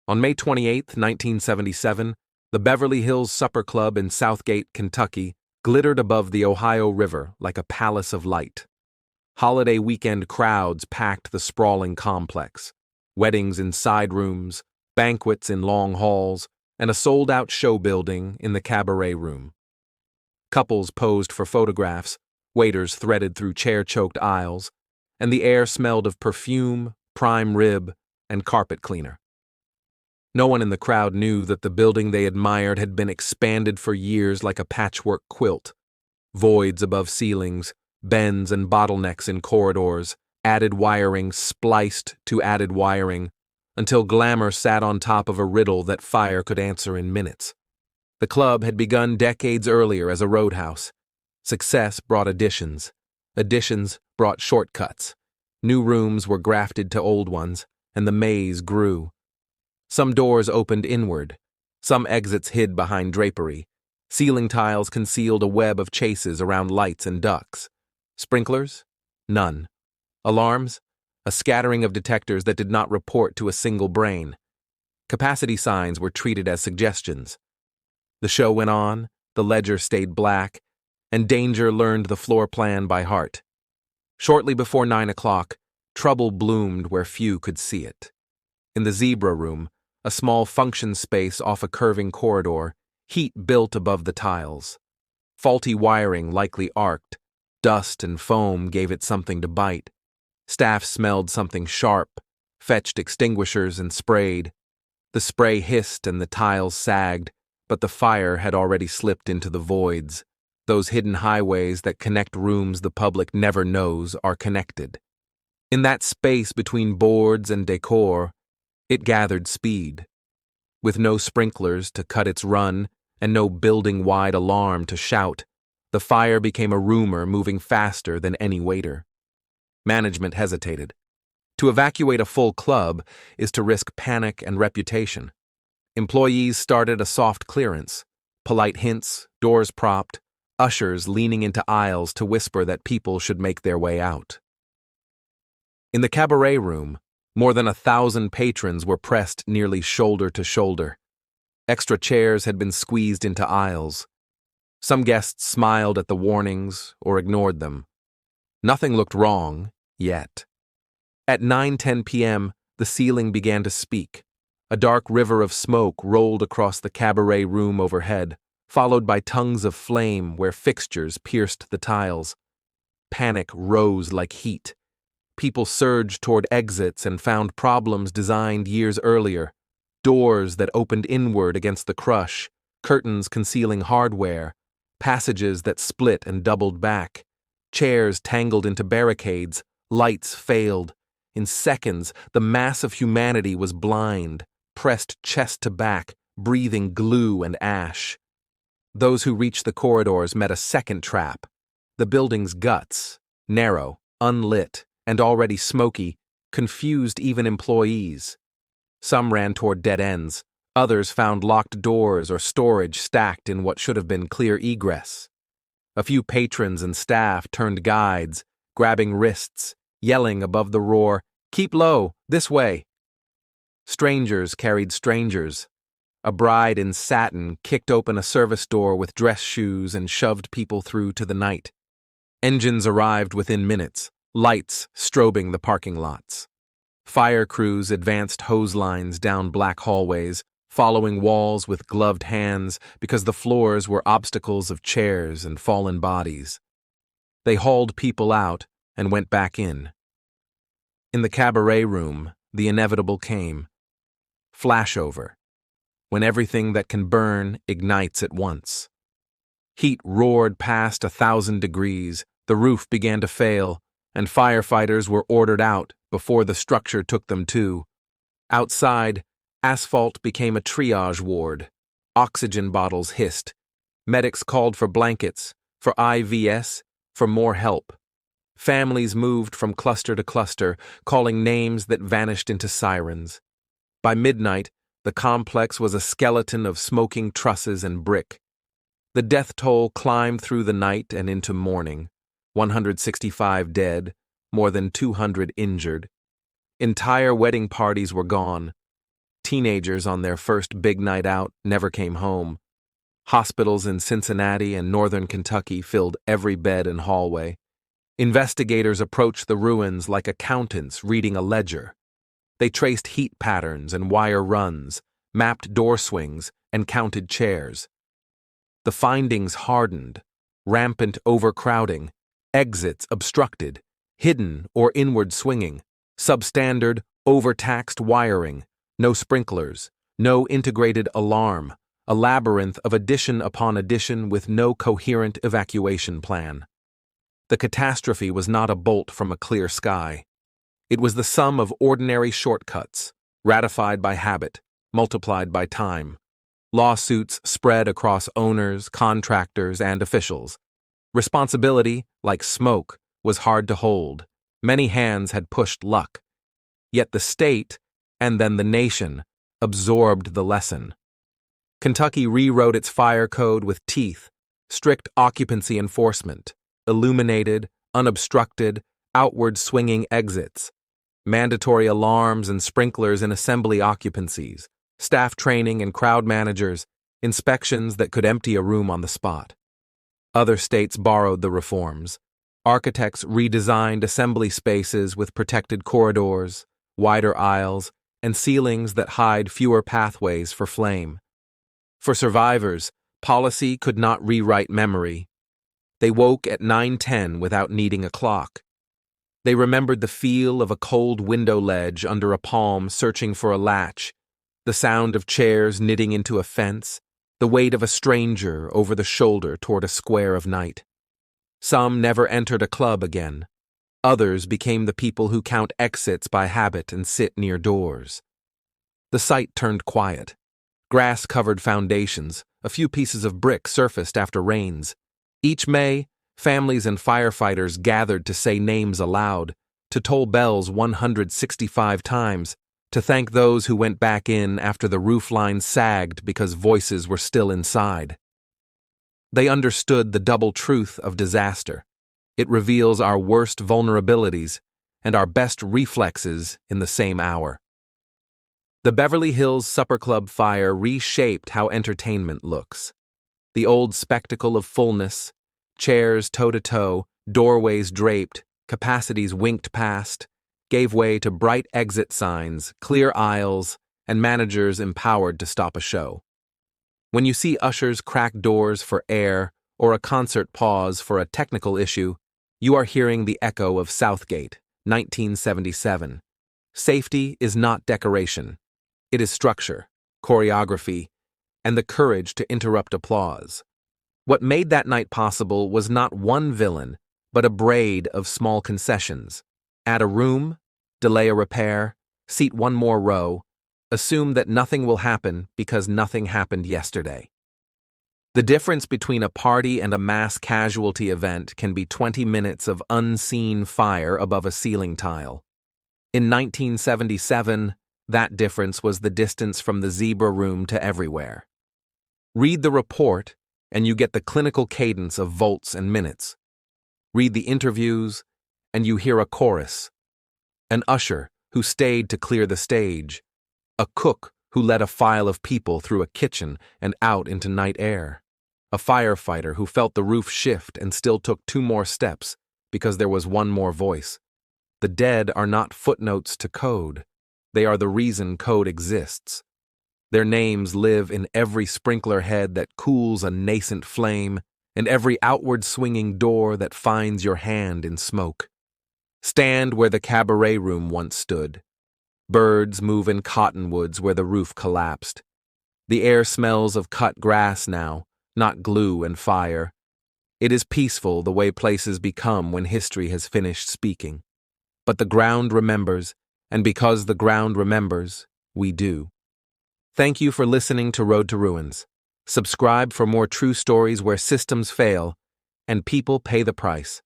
On May 28, 1977, the Beverly Hills Supper Club in Southgate, Kentucky, glittered above the Ohio River like a palace of light. Holiday weekend crowds packed the sprawling complex, weddings in side rooms, banquets in long halls, and a sold-out show building in the cabaret room. Couples posed for photographs, waiters threaded through chair-choked aisles, and the air smelled of perfume, prime rib, and carpet cleaner. No one in the crowd knew that the building they admired had been expanded for years like a patchwork quilt. Voids above ceilings, bends and bottlenecks in corridors, added wiring spliced to added wiring, until glamour sat on top of a riddle that fire could answer in minutes. The club had begun decades earlier as a roadhouse. Success brought additions. Additions brought shortcuts. New rooms were grafted to old ones, and the maze grew. Some doors opened inward. Some exits hid behind drapery. Ceiling tiles concealed a web of chases around lights and ducts. Sprinklers? None. Alarms? A scattering of detectors that did not report to a single brain. Capacity signs were treated as suggestions. The show went on, the ledger stayed black, and danger learned the floor plan by heart. Shortly before 9 o'clock, trouble bloomed where few could see it. In the zebra room, a small function space off a curving corridor, heat built above the tiles. Faulty wiring likely arced. Dust and foam gave it something to bite. Staff smelled something sharp, fetched extinguishers and sprayed. The spray hissed and the tiles sagged, but the fire had already slipped into the voids. Those hidden highways that connect rooms the public never knows are connected. In that space between boards and decor, it gathered speed. With no sprinklers to cut its run and no building-wide alarm to shout, the fire became a rumor moving faster than any waiter. Management hesitated. To evacuate a full club is to risk panic and reputation. Employees started a soft clearance, polite hints, doors propped, ushers leaning into aisles to whisper that people should make their way out. In the cabaret room, more than 1,000 patrons were pressed nearly shoulder to shoulder. Extra chairs had been squeezed into aisles. Some guests smiled at the warnings or ignored them. Nothing looked wrong, yet. At 9:10 p.m., the ceiling began to speak. A dark river of smoke rolled across the cabaret room overhead, followed by tongues of flame where fixtures pierced the tiles. Panic rose like heat. People surged toward exits and found problems designed years earlier. Doors that opened inward against the crush, curtains concealing hardware, passages that split and doubled back, chairs tangled into barricades, lights failed. In seconds, the mass of humanity was blind, pressed chest to back, breathing glue and ash. Those who reached the corridors met a second trap. The building's guts, narrow, unlit, and already smoky, confused even employees. Some ran toward dead ends. Others found locked doors or storage stacked in what should have been clear egress. A few patrons and staff turned guides, grabbing wrists, yelling above the roar, "Keep low, this way." Strangers carried strangers. A bride in satin kicked open a service door with dress shoes and shoved people through to the night. Engines arrived within minutes, lights strobing the parking lots. Fire crews advanced hose lines down black hallways, following walls with gloved hands because the floors were obstacles of chairs and fallen bodies. They hauled people out and went back in. In the cabaret room, the inevitable came. Flashover. When everything that can burn ignites at once. Heat roared past 1,000 degrees, the roof began to fail, and firefighters were ordered out before the structure took them to. Outside, asphalt became a triage ward. Oxygen bottles hissed. Medics called for blankets, for IVs, for more help. Families moved from cluster to cluster, calling names that vanished into sirens. By midnight, the complex was a skeleton of smoking trusses and brick. The death toll climbed through the night and into morning. 165 dead, more than 200 injured. Entire wedding parties were gone. Teenagers on their first big night out never came home. Hospitals in Cincinnati and northern Kentucky filled every bed and hallway. Investigators approached the ruins like accountants reading a ledger. They traced heat patterns and wire runs, mapped door swings, and counted chairs. The findings hardened: rampant overcrowding, exits obstructed, hidden or inward swinging, substandard, overtaxed wiring, no sprinklers, no integrated alarm, a labyrinth of addition upon addition with no coherent evacuation plan. The catastrophe was not a bolt from a clear sky. It was the sum of ordinary shortcuts, ratified by habit, multiplied by time. Lawsuits spread across owners, contractors, and officials. Responsibility, like smoke, was hard to hold. Many hands had pushed luck. Yet the state, and then the nation, absorbed the lesson. Kentucky rewrote its fire code with teeth: strict occupancy enforcement, illuminated, unobstructed, outward swinging exits, mandatory alarms and sprinklers in assembly occupancies, staff training and crowd managers, inspections that could empty a room on the spot. Other states borrowed the reforms. Architects redesigned assembly spaces with protected corridors, wider aisles, and ceilings that hide fewer pathways for flame. For survivors, policy could not rewrite memory. They woke at 9:10 without needing a clock. They remembered the feel of a cold window ledge under a palm searching for a latch, the sound of chairs knitting into a fence, the weight of a stranger over the shoulder toward a square of night. Some never entered a club again. Others became the people who count exits by habit and sit near doors. The site turned quiet. Grass-covered foundations, a few pieces of brick surfaced after rains. Each May, families and firefighters gathered to say names aloud, to toll bells 165 times, to thank those who went back in after the roofline sagged because voices were still inside. They understood the double truth of disaster. It reveals our worst vulnerabilities and our best reflexes in the same hour. The Beverly Hills Supper Club fire reshaped how entertainment looks. The old spectacle of fullness, chairs toe-to-toe, doorways draped, capacities winked past, gave way to bright exit signs, clear aisles, and managers empowered to stop a show. When you see ushers crack doors for air or a concert pause for a technical issue, you are hearing the echo of Southgate, 1977. Safety is not decoration. It is structure, choreography, and the courage to interrupt applause. What made that night possible was not one villain, but a braid of small concessions. Add a room, delay a repair, seat one more row, assume that nothing will happen because nothing happened yesterday. The difference between a party and a mass casualty event can be 20 minutes of unseen fire above a ceiling tile. In 1977, that difference was the distance from the zebra room to everywhere. Read the report, and you get the clinical cadence of volts and minutes. Read the interviews, and you hear a chorus. An usher who stayed to clear the stage. A cook who led a file of people through a kitchen and out into night air. A firefighter who felt the roof shift and still took 2 more steps because there was 1 more voice. The dead are not footnotes to code. They are the reason code exists. Their names live in every sprinkler head that cools a nascent flame and every outward swinging door that finds your hand in smoke. Stand where the cabaret room once stood. Birds move in cottonwoods where the roof collapsed. The air smells of cut grass now, not glue and fire. It is peaceful the way places become when history has finished speaking. But the ground remembers, and because the ground remembers, we do. Thank you for listening to Road to Ruins. Subscribe for more true stories where systems fail and people pay the price.